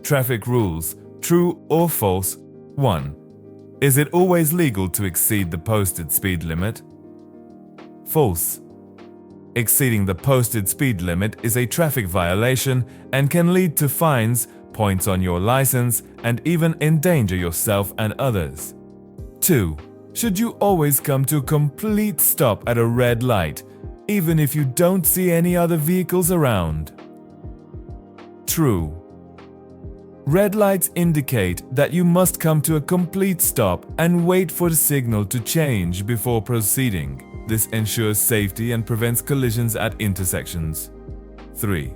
traffic rules, true or false? 1. Is it always legal to exceed the posted speed limit? False. Exceeding the posted speed limit is a traffic violation and can lead to fines, points on your license, and even endanger yourself and others. 2. Should you always come to a complete stop at a red light, even if you don't see any other vehicles around? True. Red lights indicate that you must come to a complete stop and wait for the signal to change before proceeding. This ensures safety and prevents collisions at intersections. 3.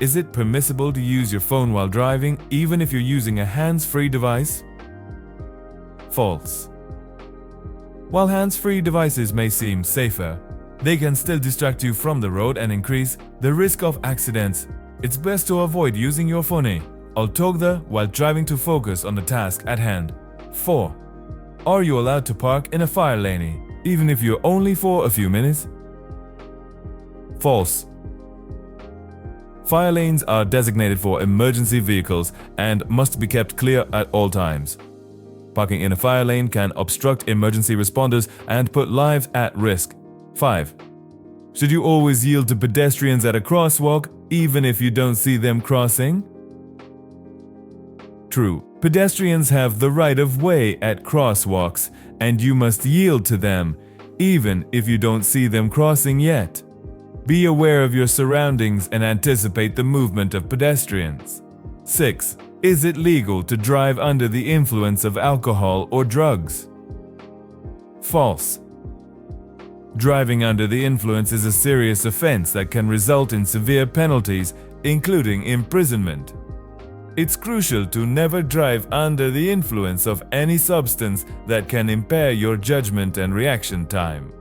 Is it permissible to use your phone while driving, even if you're using a hands-free device? False. While hands-free devices may seem safer, they can still distract you from the road and increase the risk of accidents. It's best to avoid using your phone altogether while driving to focus on the task at hand. 4. Are you allowed to park in a fire lane, even if you're only for a few minutes? False. Fire lanes are designated for emergency vehicles and must be kept clear at all times. Parking in a fire lane can obstruct emergency responders and put lives at risk. 5. Should you always yield to pedestrians at a crosswalk, even if you don't see them crossing? True. Pedestrians have the right of way at crosswalks, and you must yield to them, even if you don't see them crossing yet. Be aware of your surroundings and anticipate the movement of pedestrians. 6. Is it legal to drive under the influence of alcohol or drugs? False. Driving under the influence is a serious offense that can result in severe penalties, including imprisonment. It's crucial to never drive under the influence of any substance that can impair your judgment and reaction time.